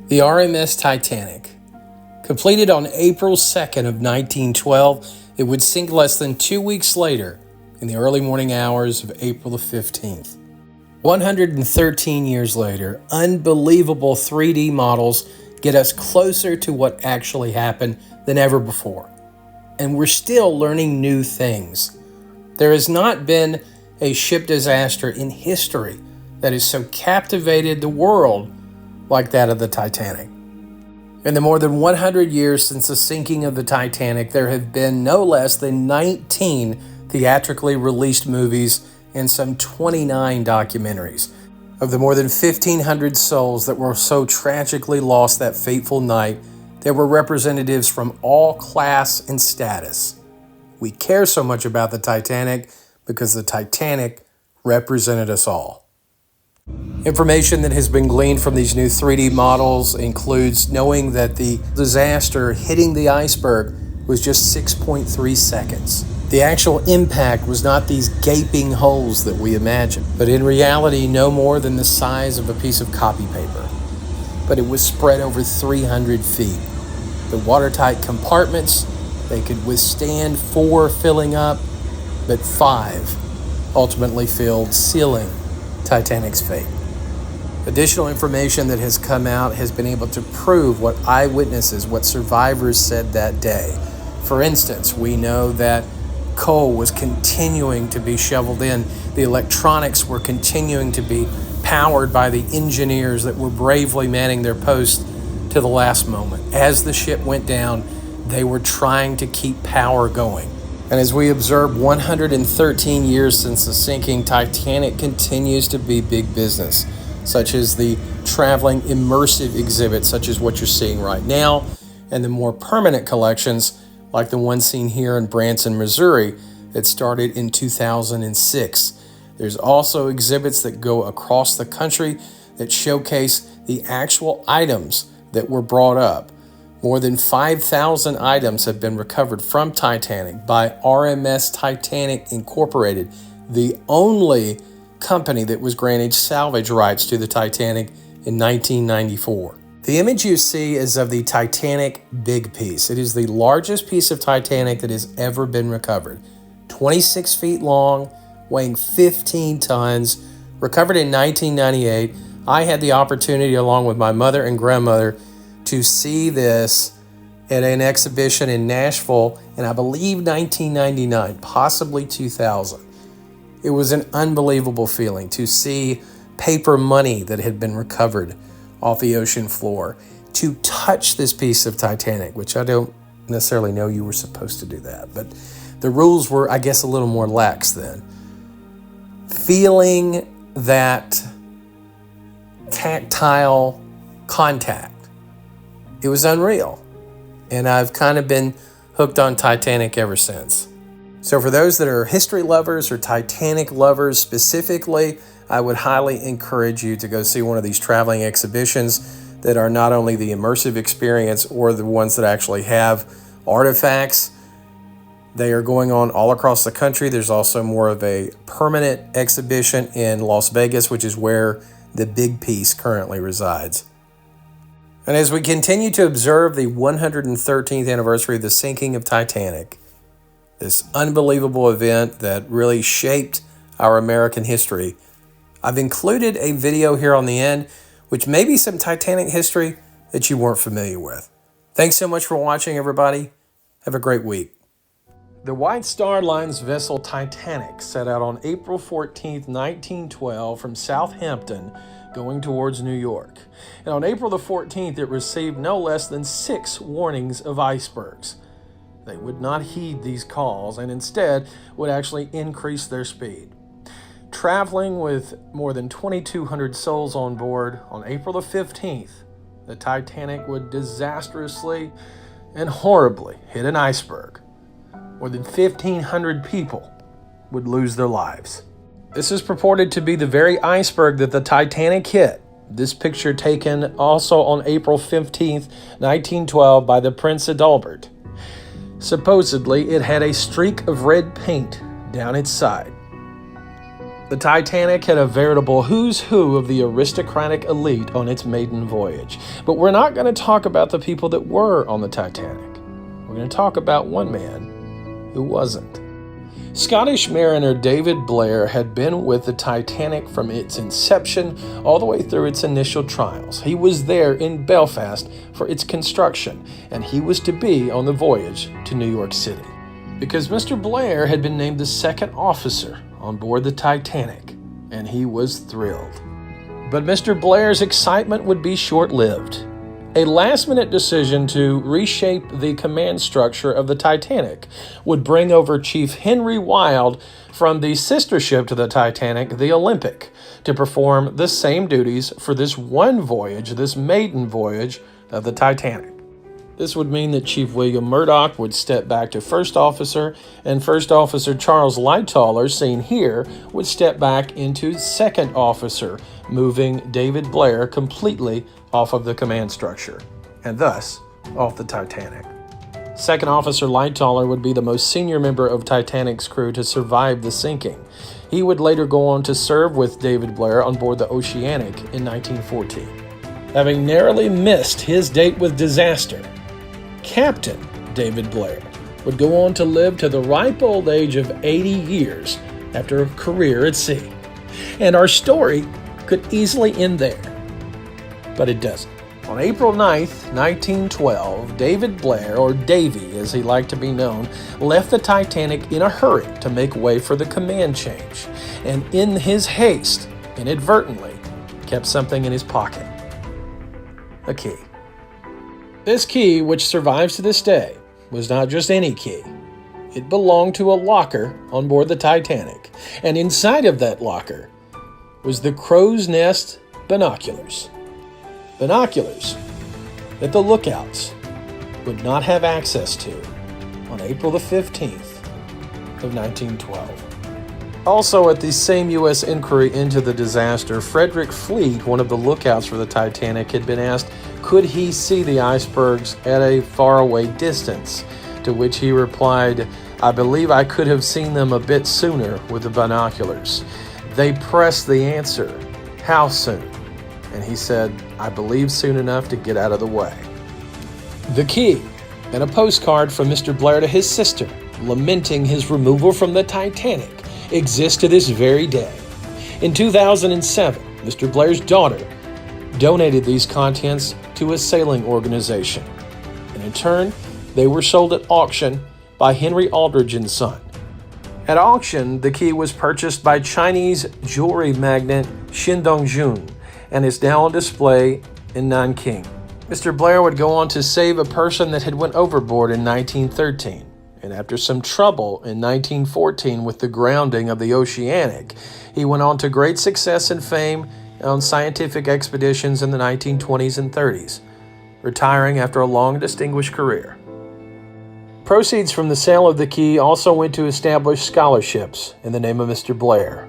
The RMS Titanic. Completed on April 2nd of 1912, it would sink less than 2 weeks later in the early morning hours of April the 15th. 113 years later, unbelievable 3D models get us closer to what actually happened than ever before. And we're still learning new things. There has not been a ship disaster in history that has so captivated the world like that of the Titanic. In the more than 100 years since the sinking of the Titanic, there have been no less than 19 theatrically released movies and some 29 documentaries. Of the more than 1,500 souls that were so tragically lost that fateful night, there were representatives from all class and status. We care so much about the Titanic because the Titanic represented us all. Information that has been gleaned from these new 3D models includes knowing that the disaster hitting the iceberg was just 6.3 seconds. The actual impact was not these gaping holes that we imagine, but in reality no more than the size of a piece of copy paper. But it was spread over 300 feet. The watertight compartments, they could withstand 4 filling up, but 5 ultimately filled, sealing Titanic's fate. Additional information that has come out has been able to prove what eyewitnesses, what survivors said that day. For instance, we know that coal was continuing to be shoveled in. The electronics were continuing to be powered by the engineers that were bravely manning their posts to the last moment. As the ship went down, they were trying to keep power going. And as we observe 113 years since the sinking, Titanic continues to be big business, such as the traveling immersive exhibits, such as what you're seeing right now, and the more permanent collections, like the one seen here in Branson, Missouri, that started in 2006. There's also exhibits that go across the country that showcase the actual items that were brought up. More than 5,000 items have been recovered from Titanic by RMS Titanic Incorporated, the only company that was granted salvage rights to the Titanic in 1994. The image you see is of the Titanic Big Piece. It is the largest piece of Titanic that has ever been recovered. 26 feet long, weighing 15 tons, recovered in 1998. I had the opportunity, along with my mother and grandmother, to see this at an exhibition in Nashville in, I believe, 1999, possibly 2000. It was an unbelievable feeling to see paper money that had been recovered off the ocean floor, to touch this piece of Titanic, which I don't necessarily know you were supposed to do that, but the rules were, I guess, a little more lax then. Feeling that tactile contact, it was unreal. And I've kind of been hooked on Titanic ever since. So for those that are history lovers or Titanic lovers specifically, I would highly encourage you to go see one of these traveling exhibitions that are not only the immersive experience or the ones that actually have artifacts. They are going on all across the country. There's also more of a permanent exhibition in Las Vegas, which is where the Big Piece currently resides. And as we continue to observe the 113th anniversary of the sinking of Titanic, this unbelievable event that really shaped our American history, I've included a video here on the end, which may be some Titanic history that you weren't familiar with. Thanks so much for watching, everybody. Have a great week. The White Star Line's vessel Titanic set out on April 14, 1912 from Southampton, going towards New York. And on April the 14th, it received no less than 6 warnings of icebergs. They would not heed these calls and instead would actually increase their speed. Traveling with more than 2,200 souls on board, on April the 15th, the Titanic would disastrously and horribly hit an iceberg. More than 1,500 people would lose their lives. This is purported to be the very iceberg that the Titanic hit. This picture taken also on April 15th, 1912 by the Prince Adalbert. Supposedly, it had a streak of red paint down its side. The Titanic had a veritable who's who of the aristocratic elite on its maiden voyage. But we're not going to talk about the people that were on the Titanic. We're going to talk about one man who wasn't. Scottish mariner David Blair had been with the Titanic from its inception all the way through its initial trials. He was there in Belfast for its construction, and he was to be on the voyage to New York City. Because Mr. Blair had been named the second officer on board the Titanic, and he was thrilled. But Mr. Blair's excitement would be short-lived. A last-minute decision to reshape the command structure of the Titanic would bring over Chief Henry Wilde from the sister ship to the Titanic, the Olympic, to perform the same duties for this one voyage, this maiden voyage of the Titanic. This would mean that Chief William Murdoch would step back to First Officer, and First Officer Charles Lightoller, seen here, would step back into Second Officer, moving David Blair completely off of the command structure, and thus off the Titanic. Second Officer Lightoller would be the most senior member of Titanic's crew to survive the sinking. He would later go on to serve with David Blair on board the Oceanic in 1914. Having narrowly missed his date with disaster, Captain David Blair would go on to live to the ripe old age of 80 years after a career at sea. And our story could easily end there, but it doesn't. On April 9th, 1912, David Blair, or Davy as he liked to be known, left the Titanic in a hurry to make way for the command change, and in his haste, inadvertently, kept something in his pocket. A key. This key, which survives to this day, was not just any key. It belonged to a locker on board the Titanic, and inside of that locker was the crow's nest binoculars. Binoculars that the lookouts would not have access to on April the 15th of 1912. Also, at the same U.S. inquiry into the disaster, Frederick Fleet, one of the lookouts for the Titanic, had been asked could he see the icebergs at a faraway distance, to which he replied, "I believe I could have seen them a bit sooner with the binoculars." They pressed the answer, "How soon?" And he said, "I believe soon enough to get out of the way." The key, and a postcard from Mr. Blair to his sister, lamenting his removal from the Titanic, exists to this very day. In 2007, Mr. Blair's daughter donated these contents to a sailing organization, and in turn, they were sold at auction by Henry Aldridge and Son. At auction, the key was purchased by Chinese jewelry magnate Xin Dongjun and is now on display in Nanking. Mr. Blair would go on to save a person that had went overboard in 1913, and after some trouble in 1914 with the grounding of the Oceanic, he went on to great success and fame on scientific expeditions in the 1920s and 30s, retiring after a long, distinguished career. Proceeds from the sale of the key also went to establish scholarships in the name of Mr. Blair.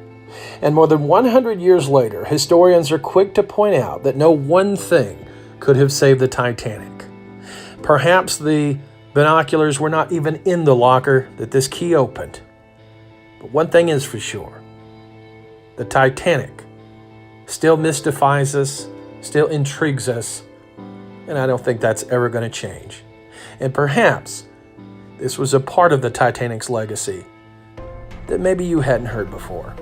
And more than 100 years later, historians are quick to point out that no one thing could have saved the Titanic. Perhaps the binoculars were not even in the locker that this key opened. But one thing is for sure, the Titanic still mystifies us, still intrigues us, and I don't think that's ever going to change. And perhaps this was a part of the Titanic's legacy that maybe you hadn't heard before.